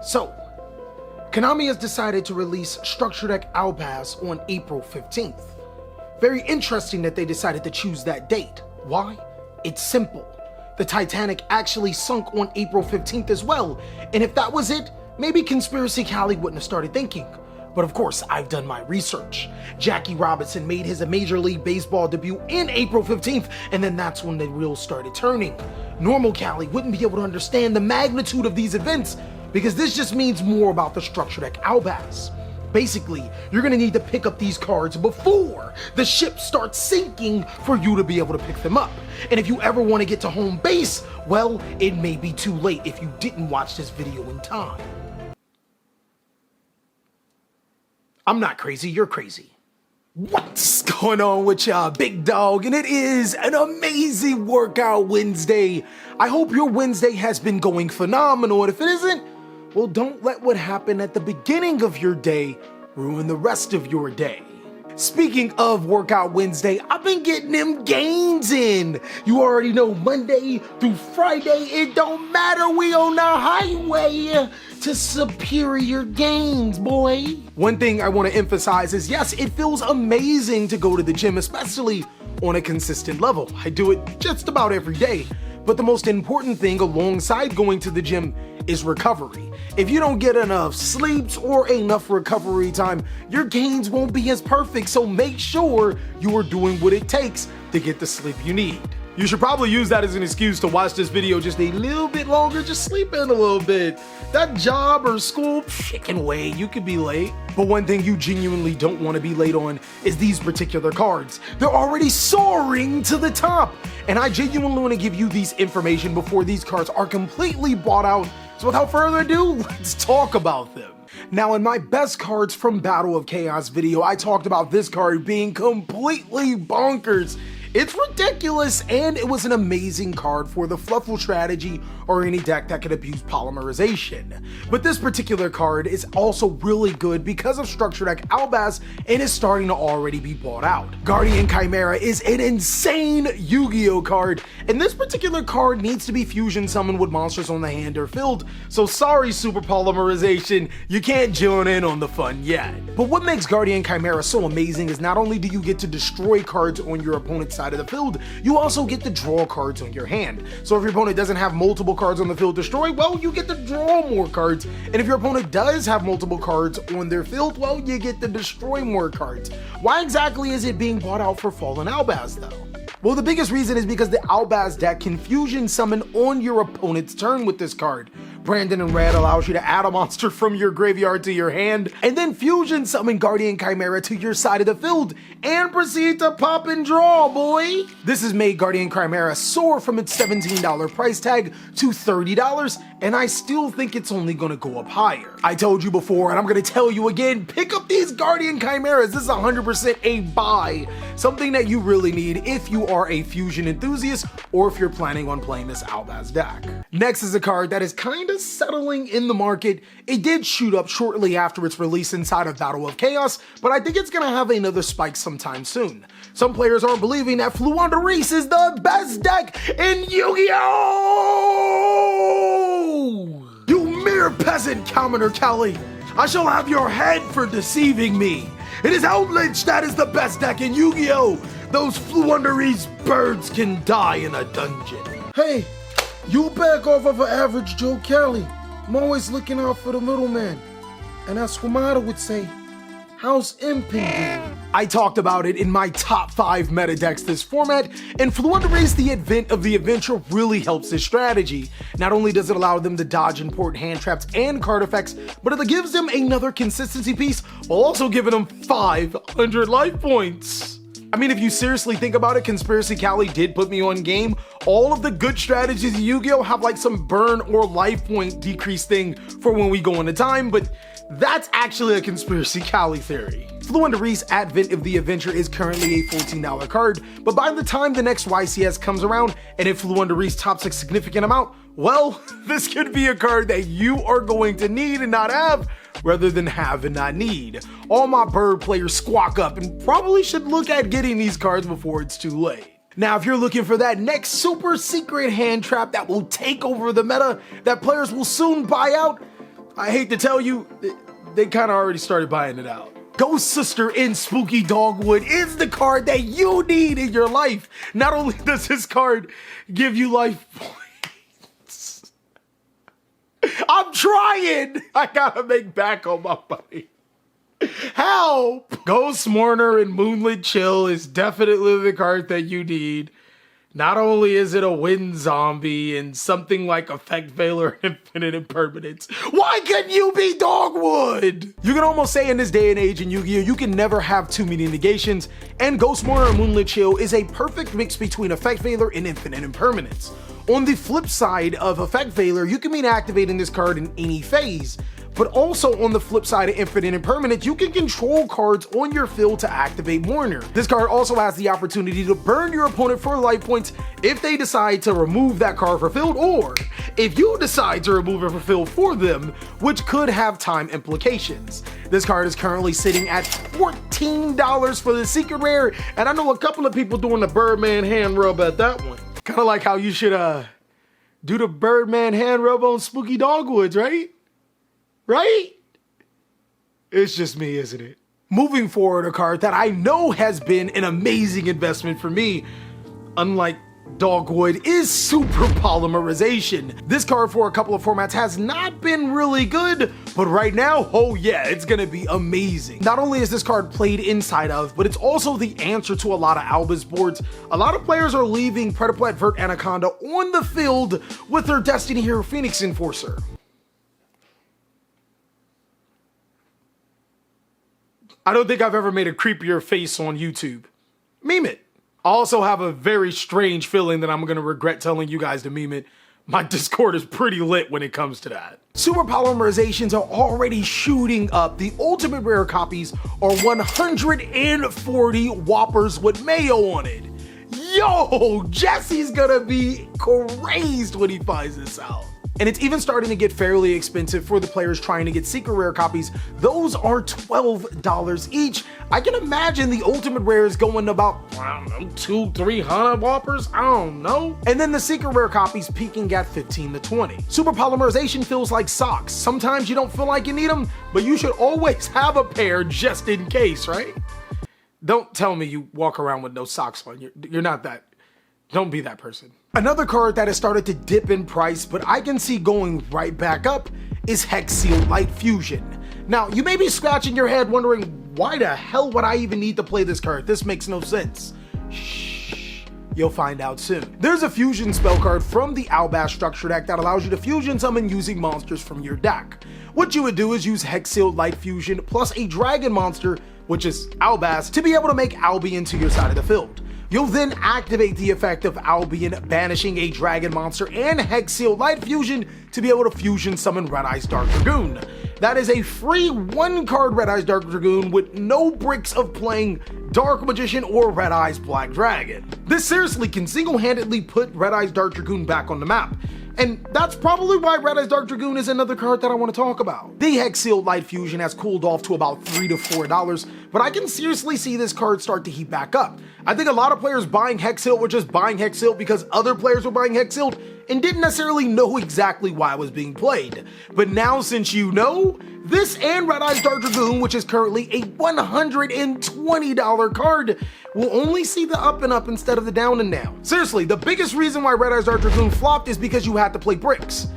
So, Konami has decided to release Structure Deck Albaz on April 15th. Very interesting that they decided to choose that date. Why? It's simple. The Titanic actually sunk on April 15th as well, and if that was it, maybe Conspiracy Cali wouldn't have started thinking. But of course, I've done my research. Jackie Robinson made his Major League Baseball debut in April 15th, and then that's when the wheels started turning. Normal Cali wouldn't be able to understand the magnitude of these events, because this just means more about the Structure Deck Albaz. Basically, you're gonna need to pick up these cards before the ship starts sinking for you to be able to pick them up. And if you ever want to get to home base, well, it may be too late if you didn't watch this video in time. I'm not crazy, you're crazy. What's going on with y'all, big dog? And it is an amazing workout Wednesday. I hope your Wednesday has been going phenomenal, and if it isn't, well, don't let what happened at the beginning of your day ruin the rest of your day. Speaking of Workout Wednesday, I've been getting them gains in. You already know, Monday through Friday, it don't matter, we on the highway to superior gains, boy. One thing I want to emphasize is, yes, it feels amazing to go to the gym, especially on a consistent level. I do it just about every day. But the most important thing alongside going to the gym is recovery. If you don't get enough sleeps or enough recovery time, your gains won't be as perfect, so make sure you are doing what it takes to get the sleep you need. You should probably use that as an excuse to watch this video just a little bit longer, just sleep in a little bit. That job or school, it can wait, you could be late. But one thing you genuinely don't want to be late on is these particular cards. They're already soaring to the top. And I genuinely want to give you these information before these cards are completely bought out. So without further ado, let's talk about them. Now, in my best cards from Battle of Chaos video, I talked about this card being completely bonkers. It's ridiculous, and it was an amazing card for the Fluffle strategy or any deck that could abuse Polymerization. But this particular card is also really good because of Structure Deck Albaz and is starting to already be bought out. Guardian Chimera is an insane Yu-Gi-Oh card, and this particular card needs to be fusion summoned with monsters on the hand or field, so sorry Super Polymerization, you can't join in on the fun yet. But what makes Guardian Chimera so amazing is not only do you get to destroy cards on your opponent's side of the field, you also get to draw cards on your hand. So if your opponent doesn't have multiple cards on the field destroyed, well, you get to draw more cards. And if your opponent does have multiple cards on their field, well, you get to destroy more cards. Why exactly is it being bought out for Fallen Albaz though? Well, the biggest reason is because the Albaz deck can fusion summon on your opponent's turn with this card. Brandon in red allows you to add a monster from your graveyard to your hand, and then fusion summon Guardian Chimera to your side of the field, and proceed to pop and draw, boy! This has made Guardian Chimera soar from its $17 price tag to $30, and I still think it's only gonna go up higher. I told you before, and I'm gonna tell you again, pick up these Guardian Chimeras. This is 100% a buy. Something that you really need if you are a fusion enthusiast or if you're planning on playing this Albaz deck. Next is a card that is kinda settling in the market. It did shoot up shortly after its release inside of Battle of Chaos, but I think it's gonna have another spike sometime soon. Some players are believing that Floowandereeze is the best deck in Yu-Gi-Oh! You mere peasant, Commoner Kelly! I shall have your head for deceiving me! It is Outlich that is the best deck in Yu-Gi-Oh! Those Floowandereeze birds can die in a dungeon. Hey, you back off of an average Joe Kelly. I'm always looking out for the middleman. And as Chimera would say, how's imping doing? I talked about it in my top 5 meta decks this format, and Floowandereeze the Advent of the Adventure really helps this strategy. Not only does it allow them to dodge important hand traps and card effects, but it gives them another consistency piece while also giving them 500 life points. I mean, if you seriously think about it, Conspiracy Cali did put me on game. All of the good strategies in Yu-Gi-Oh! Have like some burn or life point decrease thing for when we go into time, but that's actually a Conspiracy Cali theory. Floowandereeze Advent of the Adventure is currently a $14 card, but by the time the next YCS comes around, and if Floowandereeze tops a significant amount, well, this could be a card that you are going to need and not have, rather than have and not need. All my bird players squawk up and probably should look at getting these cards before it's too late. Now, if you're looking for that next super secret hand trap that will take over the meta, that players will soon buy out, I hate to tell you, they kind of already started buying it out. Ghost Sister in Spooky Dogwood is the card that you need in your life. Not only does this card give you life points, I'm trying. I gotta make back on my money. Help! Ghost Mourner and Moonlit Chill is definitely the card that you need. Not only is it a wind zombie and something like Effect Veiler and Infinite Impermanence, why couldn't you be Dogwood? You can almost say in this day and age in Yu-Gi-Oh! You can never have too many negations, and Ghost Mourner and Moonlit Chill is a perfect mix between Effect Veiler and Infinite Impermanence. On the flip side of Effect Veiler, you can be activating this card in any phase, but also on the flip side of Infinite Impermanence, you can control cards on your field to activate Mourner. This card also has the opportunity to burn your opponent for life points if they decide to remove that card for field, or if you decide to remove it for field for them, which could have time implications. This card is currently sitting at $14 for the secret rare, and I know a couple of people doing the Birdman hand rub at that one. Kind of like how you should do the Birdman hand rub on Spooky Dogwoods, right? Right? It's just me, isn't it? Moving forward, a card that I know has been an amazing investment for me, unlike Dogwood, is Super Polymerization. This card for a couple of formats has not been really good, but right now, oh yeah, it's gonna be amazing. Not only is this card played inside of, but it's also the answer to a lot of Albus boards. A lot of players are leaving Predaplat Vert Anaconda on the field with their Destiny Hero Phoenix Enforcer. I don't think I've ever made a creepier face on YouTube. Meme it. I also have a very strange feeling that I'm gonna regret telling you guys to meme it. My Discord is pretty lit when it comes to that. Super Polymerizations are already shooting up. The ultimate rare copies are 140 Whoppers with mayo on it. Yo, Jesse's gonna be crazed when he finds this out. And it's even starting to get fairly expensive for the players trying to get secret rare copies. Those are $12 each. I can imagine the ultimate rare is going about, I don't know, 200-300 Whoppers, I don't know. And then the secret rare copies peaking at 15 to 20. Super Polymerization feels like socks. Sometimes you don't feel like you need them, but you should always have a pair just in case, right? Don't tell me you walk around with no socks on. You're not that. Don't be that person. Another card that has started to dip in price, but I can see going right back up, is Hex Sealed Fusion. Now, you may be scratching your head wondering, why the hell would I even need to play this card? This makes no sense. Shh, you'll find out soon. There's a fusion spell card from the Albas structure deck that allows you to fusion summon using monsters from your deck. What you would do is use Hex Sealed Fusion plus a dragon monster, which is Albas, to be able to make Albion to your side of the field. You'll then activate the effect of Albion banishing a dragon monster and Hex Sealed Fusion to be able to fusion summon Red Eyes Dark Dragoon. That is a free 1-card Red Eyes Dark Dragoon with no bricks of playing Dark Magician or Red Eyes Black Dragon. This seriously can single-handedly put Red Eyes Dark Dragoon back on the map. And that's probably why Red Eyes Dark Dragoon is another card that I want to talk about. The Hex Sealed Fusion has cooled off to about $3 to $4, but I can seriously see this card start to heat back up. I think a lot of players buying Hex Sealed were just buying Hex Sealed because other players were buying Hex Sealed and didn't necessarily know exactly why it was being played. But now, since you know, this and Red Eyes Dark Dragoon, which is currently a $120 card, will only see the up and up instead of the down and down. Seriously, the biggest reason why Red Eyes Dark Dragoon flopped is because you had to play bricks.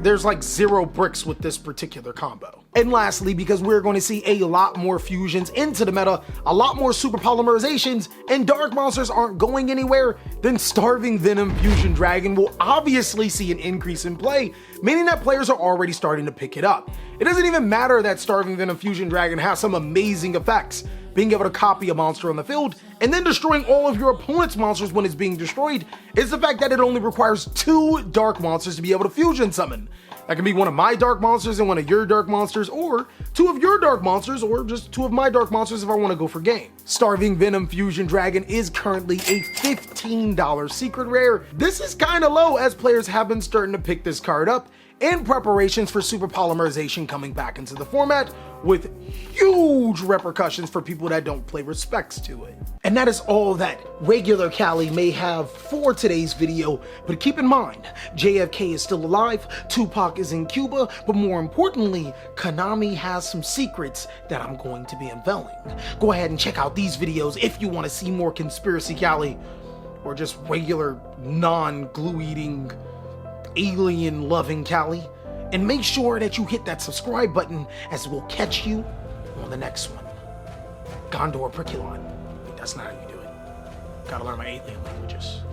There's like 0 bricks with this particular combo. And lastly, because we're going to see a lot more fusions into the meta, a lot more super polymerizations, and dark monsters aren't going anywhere, then Starving Venom Fusion Dragon will obviously see an increase in play, meaning that players are already starting to pick it up. It doesn't even matter that Starving Venom Fusion Dragon has some amazing effects, being able to copy a monster on the field and then destroying all of your opponent's monsters when it's being destroyed. Is the fact that it only requires 2 dark monsters to be able to fusion summon. That can be one of my dark monsters and one of your dark monsters, or 2 of your dark monsters, or just 2 of my dark monsters if I want to go for game. Starving Venom Fusion Dragon is currently a $15 secret rare. This is kind of low as players have been starting to pick this card up, and preparations for super polymerization coming back into the format with huge repercussions for people that don't pay respects to it. And that is all that regular Cali may have for today's video, but keep in mind, JFK is still alive, Tupac is in Cuba, but more importantly, Konami has some secrets that I'm going to be unveiling. Go ahead and check out these videos if you want to see more conspiracy Cali, or just regular non-glue eating, alien loving Cali. And make sure that you hit that subscribe button, as we'll catch you on the next one. Gondor Priculon. Wait, that's not how you do it. Gotta learn my alien languages.